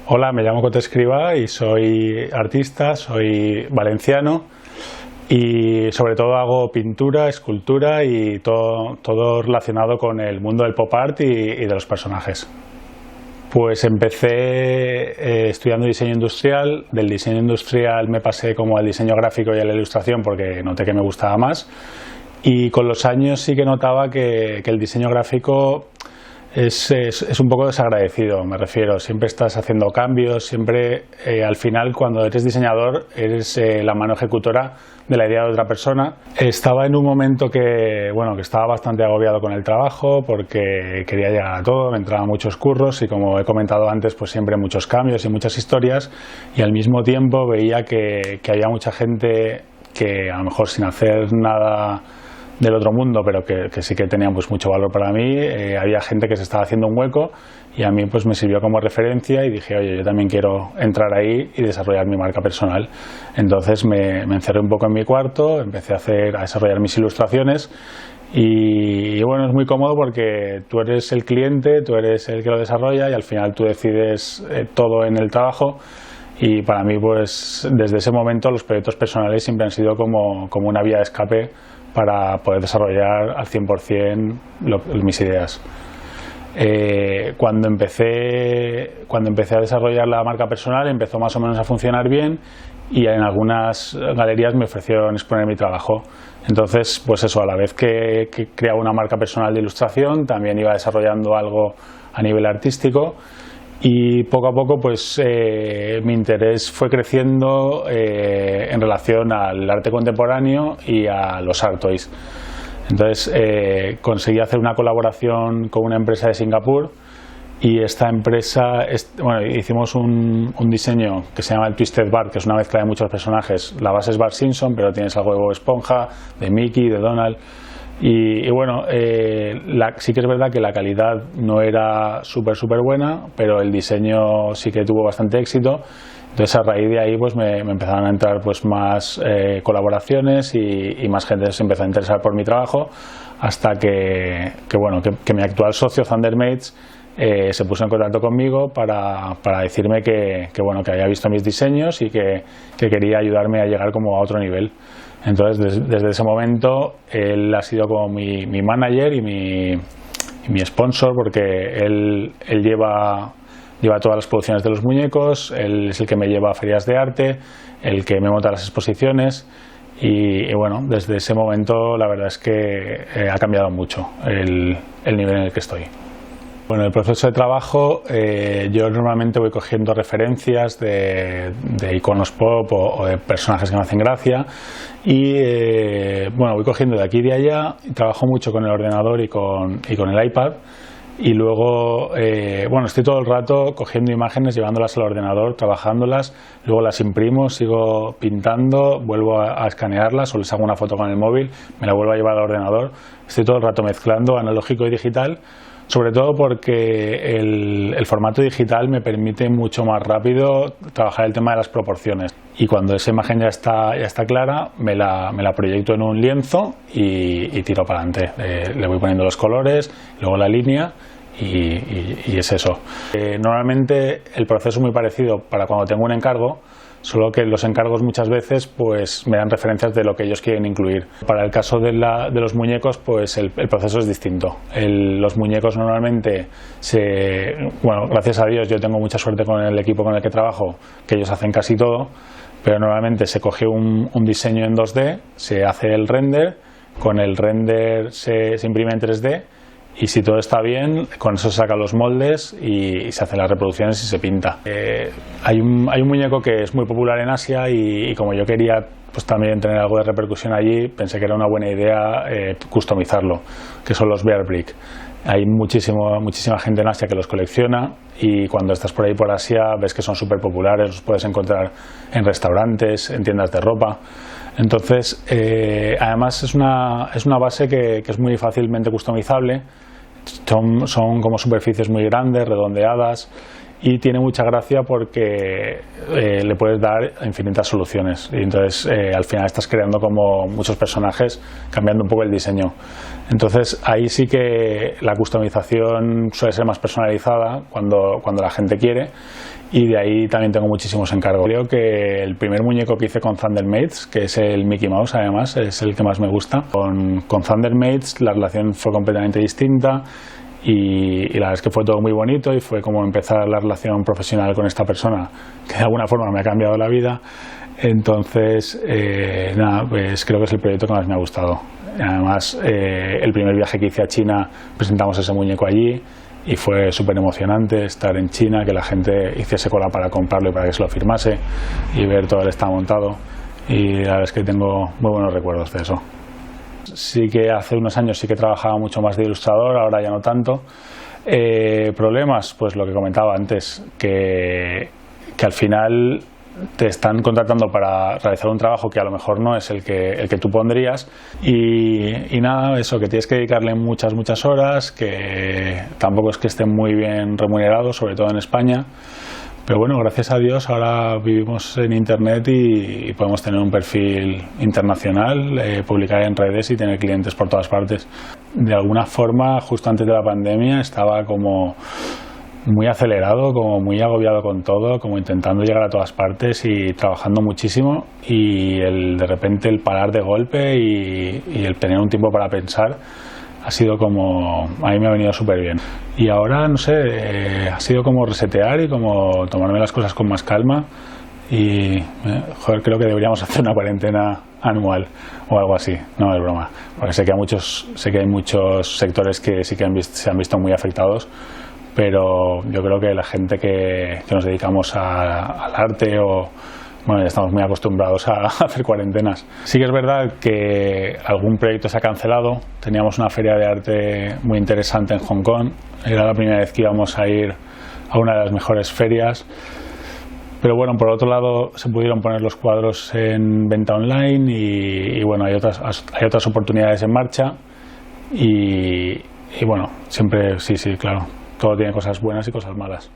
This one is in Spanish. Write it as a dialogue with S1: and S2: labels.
S1: Hola, me llamo Cote Escrivá y soy artista, soy valenciano y sobre todo hago pintura, escultura y todo relacionado con el mundo del pop art y de los personajes. Pues empecé estudiando diseño industrial, del diseño industrial me pasé como al diseño gráfico y a la ilustración porque noté que me gustaba más, y con los años sí que notaba que el diseño gráfico es un poco desagradecido, me refiero, siempre estás haciendo cambios, siempre al final cuando eres diseñador eres la mano ejecutora de la idea de otra persona. Estaba en un momento que estaba bastante agobiado con el trabajo porque quería llegar a todo, me entraban muchos curros y, como he comentado antes, pues siempre muchos cambios y muchas historias, y al mismo tiempo veía que había mucha gente que a lo mejor sin hacer nada del otro mundo, pero que sí que tenían pues mucho valor para mí. Había gente que se estaba haciendo un hueco y a mí pues me sirvió como referencia y dije, oye, yo también quiero entrar ahí y desarrollar mi marca personal. Entonces me encerré un poco en mi cuarto, empecé a desarrollar mis ilustraciones y bueno, es muy cómodo porque tú eres el cliente, tú eres el que lo desarrolla y al final tú decides todo en el trabajo. Y para mí, pues desde ese momento los proyectos personales siempre han sido como una vía de escape para poder desarrollar al 100% mis ideas. Cuando empecé a desarrollar la marca personal empezó más o menos a funcionar bien y en algunas galerías me ofrecieron exponer mi trabajo. Entonces, pues eso, a la vez que creaba una marca personal de ilustración, también iba desarrollando algo a nivel artístico. Y poco a poco pues mi interés fue creciendo en relación al arte contemporáneo y a los art toys. Entonces conseguí hacer una colaboración con una empresa de Singapur y esta empresa, hicimos un diseño que se llama el Twisted Bart, que es una mezcla de muchos personajes. La base es Bart Simpson, pero tienes algo de Bob Esponja, de Mickey, de Donald. Y bueno, sí que es verdad que la calidad no era súper buena, pero el diseño sí que tuvo bastante éxito. Entonces a raíz de ahí pues me empezaron a entrar pues más colaboraciones y más gente se empezó a interesar por mi trabajo, hasta que mi actual socio Thundermates se puso en contacto conmigo para decirme que había visto mis diseños y que quería ayudarme a llegar como a otro nivel. Entonces desde ese momento él ha sido como mi manager y mi sponsor, porque él lleva todas las producciones de los muñecos, él es el que me lleva a ferias de arte, el que me monta las exposiciones y bueno, desde ese momento la verdad es que ha cambiado mucho el nivel en el que estoy. Bueno, el proceso de trabajo, yo normalmente voy cogiendo referencias de iconos pop o de personajes que me hacen gracia y voy cogiendo de aquí y de allá, y trabajo mucho con el ordenador y con el iPad, y luego estoy todo el rato cogiendo imágenes, llevándolas al ordenador, trabajándolas, luego las imprimo, sigo pintando, vuelvo a escanearlas o les hago una foto con el móvil, me la vuelvo a llevar al ordenador. Estoy todo el rato mezclando analógico y digital, sobre todo porque el formato digital me permite mucho más rápido trabajar el tema de las proporciones, y cuando esa imagen ya está clara me la proyecto en un lienzo y tiro para adelante. Le voy poniendo los colores, luego la línea y es eso. Normalmente el proceso es muy parecido para cuando tengo un encargo, solo que los encargos muchas veces pues me dan referencias de lo que ellos quieren incluir. Para el caso de los muñecos, pues el proceso es distinto. Los muñecos normalmente gracias a Dios yo tengo mucha suerte con el equipo con el que trabajo, que ellos hacen casi todo, pero normalmente se coge un diseño en 2D, se hace el render, con el render se imprime en 3D, y si todo está bien, con eso se sacan los moldes y se hacen las reproducciones y se pinta. Hay un muñeco que es muy popular en Asia y como yo quería pues también tener algo de repercusión allí, pensé que era una buena idea customizarlo, que son los Bear Brick. Hay muchísima gente en Asia que los colecciona, y cuando estás por ahí por Asia ves que son súper populares, los puedes encontrar en restaurantes, en tiendas de ropa. Entonces, además es una base que es muy fácilmente customizable. Son como superficies muy grandes, redondeadas, y tiene mucha gracia porque le puedes dar infinitas soluciones y entonces al final estás creando como muchos personajes, cambiando un poco el diseño. Entonces ahí sí que la customización suele ser más personalizada cuando la gente quiere, y de ahí también tengo muchísimos encargos. Creo que el primer muñeco que hice con Thundermates, que es el Mickey Mouse además, es el que más me gusta. Con Thundermates la relación fue completamente distinta y la verdad es que fue todo muy bonito y fue como empezar la relación profesional con esta persona que de alguna forma me ha cambiado la vida. Entonces nada, pues creo que es el proyecto que más me ha gustado. Además el primer viaje que hice a China presentamos ese muñeco allí y fue súper emocionante estar en China, que la gente hiciese cola para comprarlo y para que se lo firmase y ver todo el estado montado, y la verdad es que tengo muy buenos recuerdos de eso. Sí que hace unos años sí que trabajaba mucho más de ilustrador, ahora ya no tanto. Problemas, pues lo que comentaba antes, que al final te están contratando para realizar un trabajo que a lo mejor no es el que tú pondrías y nada, eso, que tienes que dedicarle muchas horas, que tampoco es que estén muy bien remunerados, sobre todo en España, pero bueno, gracias a Dios ahora vivimos en internet y podemos tener un perfil internacional, publicar en redes y tener clientes por todas partes. De alguna forma, justo antes de la pandemia estaba como muy acelerado, como muy agobiado con todo, como intentando llegar a todas partes y trabajando muchísimo, y de repente el parar de golpe y el tener un tiempo para pensar ha sido como, a mí me ha venido súper bien. Y ahora, no sé, ha sido como resetear y como tomarme las cosas con más calma y, joder, creo que deberíamos hacer una cuarentena anual o algo así, no es broma, porque sé que hay muchos sectores que sí que se han visto muy afectados, pero yo creo que la gente que nos dedicamos al arte bueno, ya estamos muy acostumbrados a hacer cuarentenas. Sí que es verdad que algún proyecto se ha cancelado. Teníamos una feria de arte muy interesante en Hong Kong, era la primera vez que íbamos a ir a una de las mejores ferias, pero bueno, por otro lado se pudieron poner los cuadros en venta online y bueno, hay otras oportunidades en marcha y bueno, siempre sí, claro. Todo tiene cosas buenas y cosas malas.